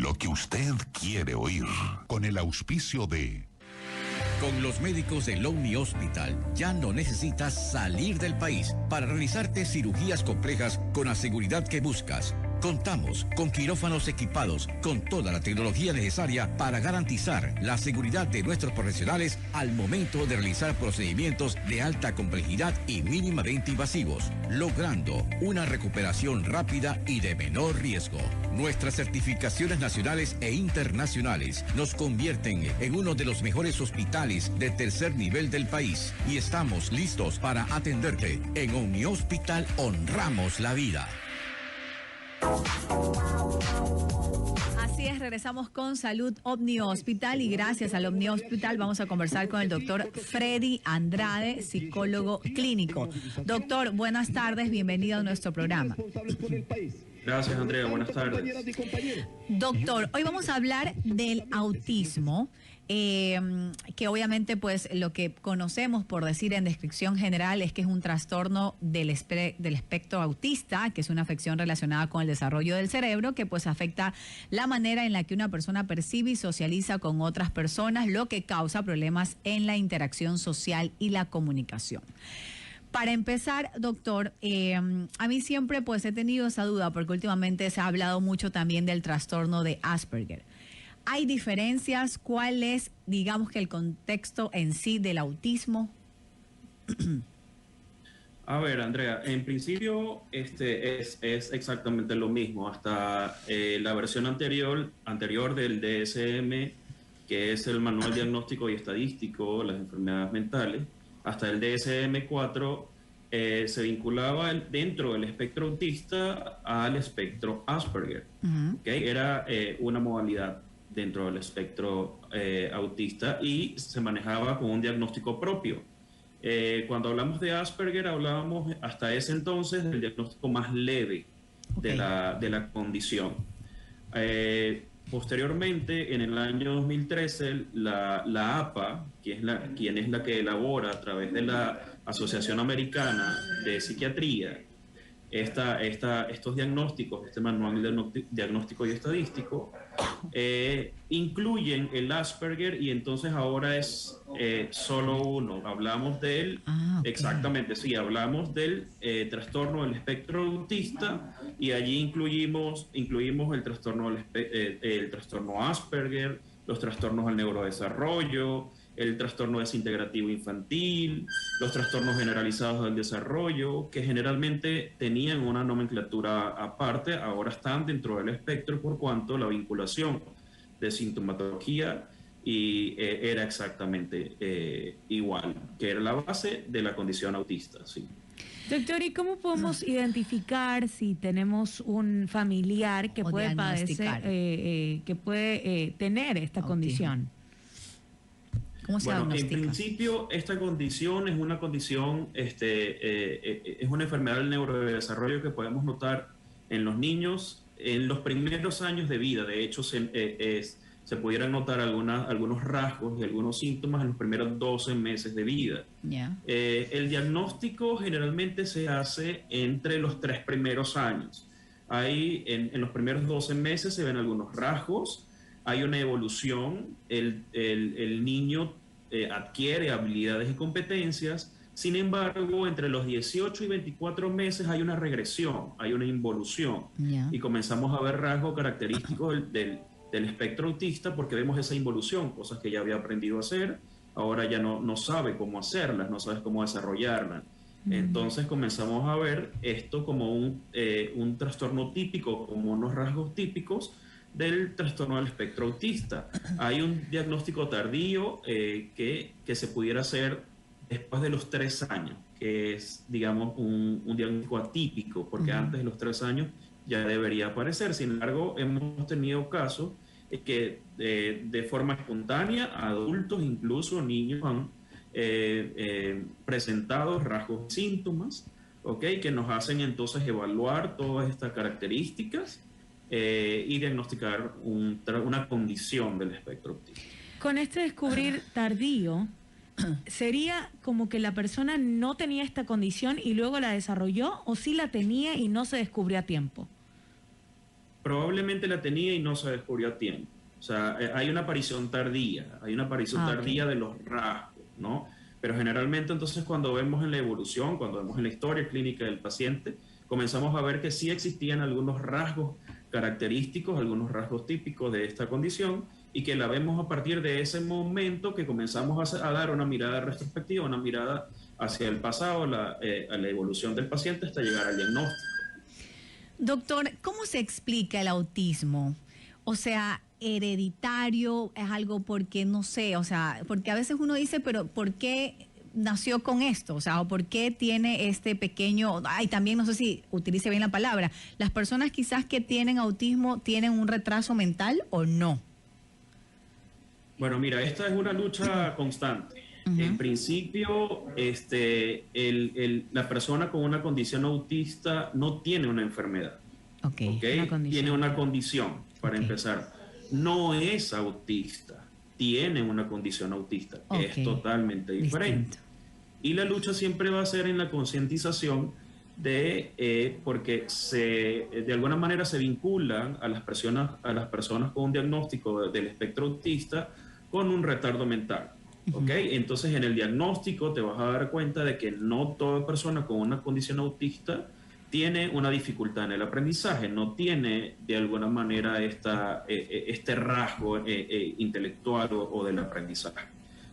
lo que usted quiere oír, con el auspicio de... Con los médicos del Omni Hospital ya no necesitas salir del país para realizarte cirugías complejas con la seguridad que buscas. Contamos con quirófanos equipados con toda la tecnología necesaria para garantizar la seguridad de nuestros profesionales al momento de realizar procedimientos de alta complejidad y mínimamente invasivos, logrando una recuperación rápida y de menor riesgo. Nuestras certificaciones nacionales e internacionales nos convierten en uno de los mejores hospitales de tercer nivel del país y estamos listos para atenderte. En Omni Hospital honramos la vida. Así es, regresamos con Salud Omni Hospital y gracias al Omni Hospital vamos a conversar con el doctor Freddy Andrade, psicólogo clínico. Doctor, buenas tardes, bienvenido a nuestro programa. Gracias, Andrea, buenas tardes. Doctor, hoy vamos a hablar del autismo, que obviamente pues lo que conocemos por decir en descripción general es que es un trastorno del espectro autista, que es una afección relacionada con el desarrollo del cerebro, que pues afecta la manera en la que una persona percibe y socializa con otras personas, lo que causa problemas en la interacción social y la comunicación. Para empezar, doctor, a mí siempre pues he tenido esa duda porque últimamente se ha hablado mucho también del trastorno de Asperger. ¿Hay diferencias? ¿Cuál es, digamos, que el contexto en sí del autismo? A ver, Andrea, en principio es exactamente lo mismo. Hasta la versión anterior del DSM, que es el Manual Diagnóstico y Estadístico de las Enfermedades Mentales, hasta el DSM-4 se vinculaba dentro del espectro autista al espectro Asperger. ¿Okay? Era una modalidad dentro del espectro autista y se manejaba con un diagnóstico propio. Cuando hablamos de Asperger, hablábamos hasta ese entonces del diagnóstico más leve de la condición. Posteriormente, en el año 2013, la APA, quien es la que elabora a través de la Asociación Americana de Psiquiatría estos diagnósticos, este manual diagnóstico y estadístico, incluyen el Asperger y entonces ahora es solo uno. Hablamos del, exactamente, sí, hablamos del trastorno del espectro autista y allí incluimos el trastorno Asperger, los trastornos del neurodesarrollo, el trastorno desintegrativo infantil, los trastornos generalizados del desarrollo, que generalmente tenían una nomenclatura aparte, ahora están dentro del espectro por cuanto la vinculación de sintomatología era exactamente igual, que era la base de la condición autista, sí. Doctor, ¿y cómo podemos identificar si tenemos un familiar que puede padecer, que puede tener esta condición? Bueno, en principio esta condición es una condición, es una enfermedad del neurodesarrollo que podemos notar en los niños en los primeros años de vida. De hecho, se pudieran notar algunos rasgos y algunos síntomas en los primeros 12 meses de vida. El diagnóstico generalmente se hace entre los 3 primeros años. Ahí en los primeros 12 meses se ven algunos rasgos, hay una evolución, el niño adquiere habilidades y competencias. Sin embargo, entre los 18 y 24 meses hay una regresión, hay una involución y comenzamos a ver rasgos característicos del espectro autista porque vemos esa involución, cosas que ya había aprendido a hacer, ahora ya no sabe cómo hacerlas, no sabe cómo desarrollarlas. Entonces comenzamos a ver esto como un trastorno típico, como unos rasgos típicos del trastorno del espectro autista. Hay un diagnóstico tardío que se pudiera hacer después de los 3 años, que es, digamos, un diagnóstico atípico, porque antes de los 3 años ya debería aparecer. Sin embargo, hemos tenido casos que de forma espontánea, adultos, incluso niños, han presentado rasgos y síntomas, que nos hacen entonces evaluar todas estas características y diagnosticar una condición del espectro autista. Con este descubrir tardío, ¿sería como que la persona no tenía esta condición y luego la desarrolló, o sí la tenía y no se descubrió a tiempo? probablemente la tenía y no se descubrió a tiempo. O sea, hay una aparición tardía, de los rasgos, ¿no? Pero generalmente entonces cuando vemos en la evolución, cuando vemos en la historia clínica del paciente, comenzamos a ver que sí existían algunos rasgos característicos, algunos rasgos típicos de esta condición, y que la vemos a partir de ese momento que comenzamos a dar una mirada retrospectiva, una mirada hacia el pasado, a la evolución del paciente hasta llegar al diagnóstico. Doctor, ¿cómo se explica el autismo? O sea, hereditario, es algo porque, no sé, o sea, porque a veces uno dice, pero ¿por qué nació con esto? O sea, ¿o por qué tiene este pequeño, también no sé si utilice bien la palabra, las personas quizás que tienen autismo tienen un retraso mental o no? Bueno, mira, esta es una lucha constante. En principio, la persona con una condición autista no tiene una enfermedad. ¿Okay? Tiene una condición, para empezar. No es autista, tiene una condición autista, que es totalmente diferente. Y la lucha siempre va a ser en la concientización porque de alguna manera se vinculan a las personas con un diagnóstico del espectro autista con un retardo mental. ¿Okay? Entonces, en el diagnóstico te vas a dar cuenta de que no toda persona con una condición autista tiene una dificultad en el aprendizaje, no tiene de alguna manera este rasgo intelectual o del aprendizaje.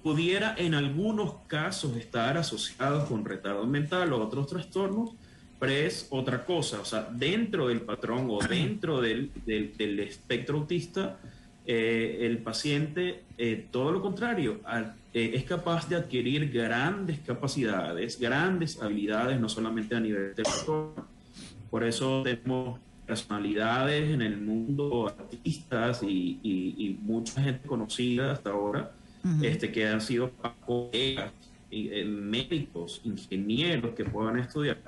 Pudiera en algunos casos estar asociado con retardo mental o otros trastornos, pero es otra cosa. O sea, dentro del patrón o dentro del espectro autista, el paciente, todo lo contrario, es capaz de adquirir grandes capacidades, grandes habilidades, no solamente a nivel intelectual. Por eso tenemos personalidades en el mundo, artistas y mucha gente conocida hasta ahora, que han sido colegas, médicos, ingenieros que puedan estudiar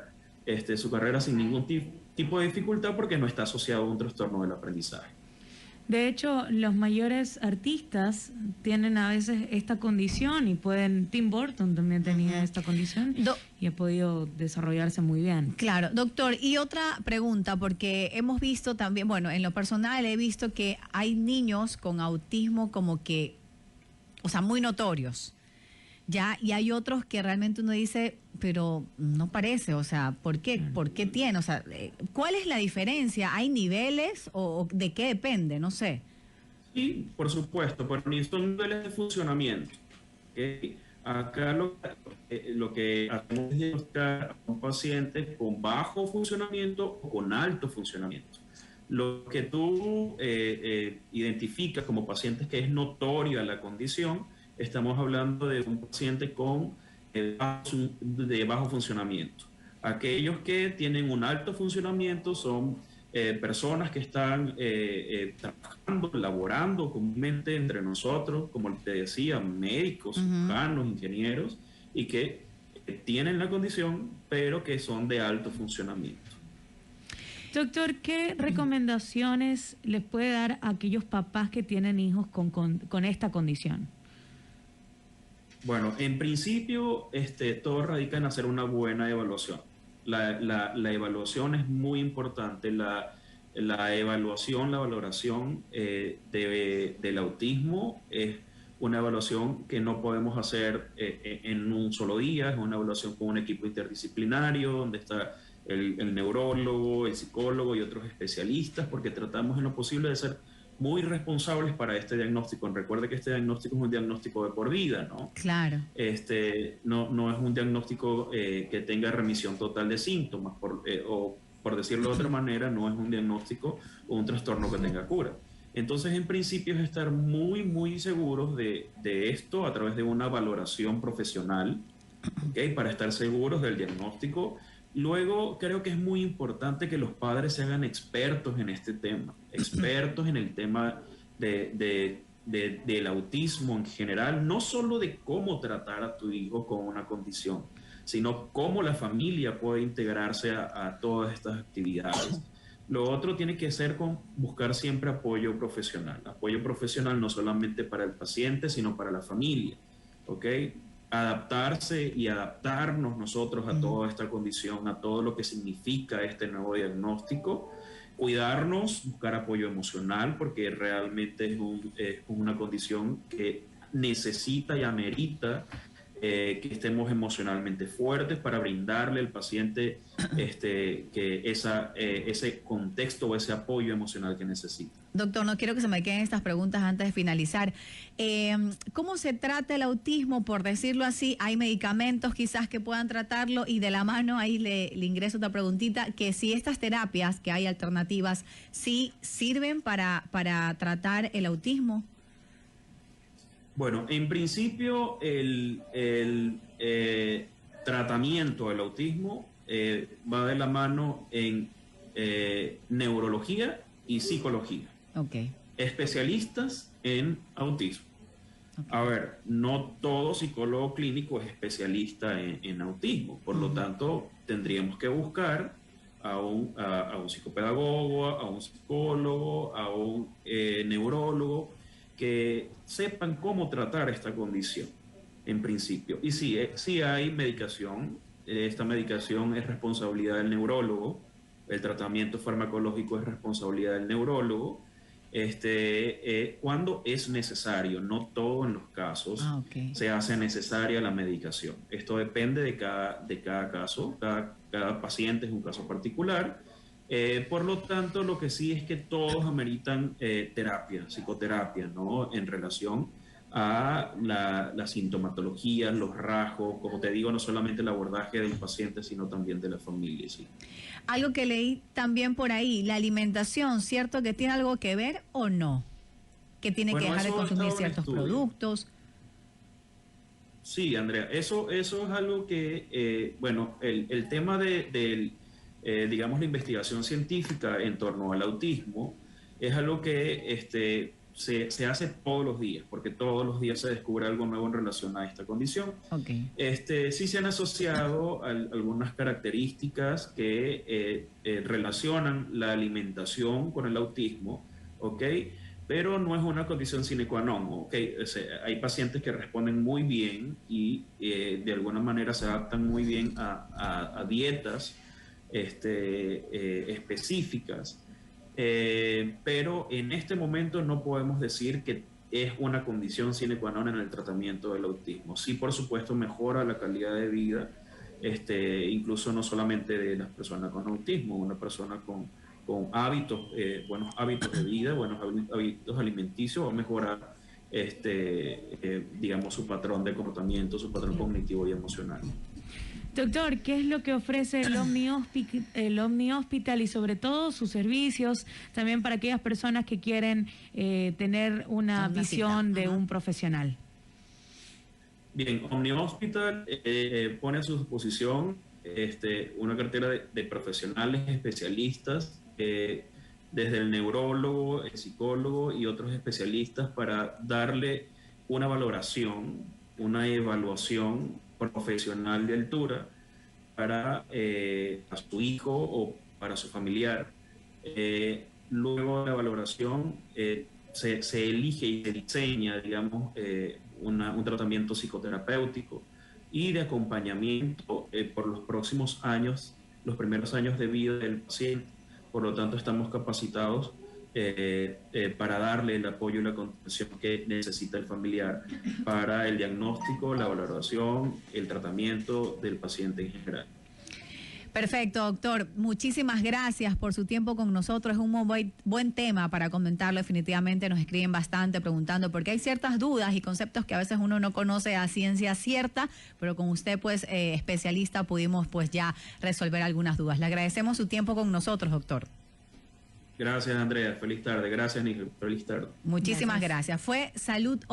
su carrera sin ningún tipo de dificultad porque no está asociado a un trastorno del aprendizaje. De hecho, los mayores artistas tienen a veces esta condición y Tim Burton también tenía esta condición y ha podido desarrollarse muy bien. Claro, doctor, y otra pregunta, porque hemos visto también, bueno, en lo personal he visto que hay niños con autismo como que, o sea, muy notorios, ¿ya? Y hay otros que realmente uno dice, pero no parece, o sea, ¿por qué? ¿Por qué tiene? O sea, ¿cuál es la diferencia? ¿Hay niveles o de qué depende? No sé. Sí, por supuesto, son niveles de funcionamiento. ¿Okay? Acá lo que hacemos es diagnosticar a un paciente con bajo funcionamiento o con alto funcionamiento. Lo que tú identificas como pacientes que es notoria la condición, estamos hablando de un paciente de bajo funcionamiento. Aquellos que tienen un alto funcionamiento son personas que están trabajando, laborando comúnmente entre nosotros, como te decía, médicos, cirujanos, ingenieros, y que tienen la condición, pero que son de alto funcionamiento. Doctor, ¿qué recomendaciones les puede dar a aquellos papás que tienen hijos con esta condición? Bueno, en principio, todo radica en hacer una buena evaluación. La evaluación es muy importante. La evaluación, la valoración del autismo es una evaluación que no podemos hacer en un solo día. Es una evaluación con un equipo interdisciplinario donde está el neurólogo, el psicólogo y otros especialistas, porque tratamos en lo posible de ser muy responsables para este diagnóstico. Recuerde que este diagnóstico es un diagnóstico de por vida, ¿no? Claro. No es un diagnóstico que tenga remisión total de síntomas, o por decirlo de otra manera, no es un diagnóstico o un trastorno que tenga cura. Entonces, en principio, es estar muy, muy seguros de esto a través de una valoración profesional, ¿okay? Para estar seguros del diagnóstico. Luego, creo que es muy importante que los padres se hagan expertos en este tema, expertos en el tema del autismo en general, no solo de cómo tratar a tu hijo con una condición, sino cómo la familia puede integrarse a todas estas actividades. Lo otro tiene que ser con buscar siempre apoyo profesional no solamente para el paciente, sino para la familia, ¿ok? Adaptarse y adaptarnos nosotros a toda esta condición, a todo lo que significa este nuevo diagnóstico, cuidarnos, buscar apoyo emocional, porque realmente es una condición que necesita y amerita que estemos emocionalmente fuertes para brindarle al paciente que ese contexto o ese apoyo emocional que necesita. Doctor, no quiero que se me queden estas preguntas antes de finalizar. ¿Cómo se trata el autismo, por decirlo así? ¿Hay medicamentos quizás que puedan tratarlo? Y de la mano ahí le ingreso otra preguntita, que si estas terapias, que hay alternativas, ¿sí sirven para tratar el autismo? Bueno, en principio el tratamiento del autismo va de la mano en neurología y psicología. Okay. Especialistas en autismo. Okay. A ver, no todo psicólogo clínico es especialista en autismo, por lo tanto tendríamos que buscar a un psicopedagogo, a un psicólogo, a un neurólogo, que sepan cómo tratar esta condición, en principio. Y sí hay medicación. Esta medicación es responsabilidad del neurólogo. El tratamiento farmacológico es responsabilidad del neurólogo. Cuando es necesario, no todo en los casos se hace necesaria la medicación. Esto depende de cada caso. Cada paciente es un caso particular. Por lo tanto, lo que sí es que todos ameritan terapia, psicoterapia, ¿no? En relación a la sintomatología, los rasgos, como te digo, no solamente el abordaje del paciente, sino también de la familia, sí. Algo que leí también por ahí, la alimentación, ¿cierto que tiene algo que ver o no? Que tiene que dejar de consumir ciertos productos. Sí, Andrea, eso es algo que, el tema digamos, la investigación científica en torno al autismo es algo que se hace todos los días, porque todos los días se descubre algo nuevo en relación a esta condición. Okay. Sí se han asociado algunas características que relacionan la alimentación con el autismo, ¿ok? Pero no es una condición sine qua non, ¿ok? Hay pacientes que responden muy bien y de alguna manera se adaptan muy bien a dietas específicas, pero en este momento no podemos decir que es una condición sine qua non en el tratamiento del autismo. Sí, por supuesto, mejora la calidad de vida, incluso no solamente de las personas con autismo, una persona con hábitos, buenos hábitos de vida, buenos hábitos alimenticios, va a mejorar digamos, su patrón de comportamiento, su patrón cognitivo y emocional. Doctor, ¿qué es lo que ofrece el Omni Hospital y sobre todo sus servicios también para aquellas personas que quieren tener una visión de un profesional? Bien, Omni Hospital pone a su disposición una cartera de profesionales especialistas, desde el neurólogo, el psicólogo y otros especialistas, para darle una valoración, una evaluación profesional de altura para a su hijo o para su familiar. Luego de la valoración se elige y se diseña, digamos, un tratamiento psicoterapéutico y de acompañamiento por los próximos años, los primeros años de vida del paciente. Por lo tanto, estamos capacitados para darle el apoyo y la contención que necesita el familiar para el diagnóstico, la valoración, el tratamiento del paciente en general. Perfecto, doctor. Muchísimas gracias por su tiempo con nosotros. Es un buen tema para comentarlo. Definitivamente nos escriben bastante preguntando, porque hay ciertas dudas y conceptos que a veces uno no conoce a ciencia cierta, pero con usted, pues, especialista, pudimos pues ya resolver algunas dudas. Le agradecemos su tiempo con nosotros, doctor. Gracias, Andrea. Feliz tarde. Gracias, Nico. Feliz tarde. Muchísimas gracias. Fue Salud.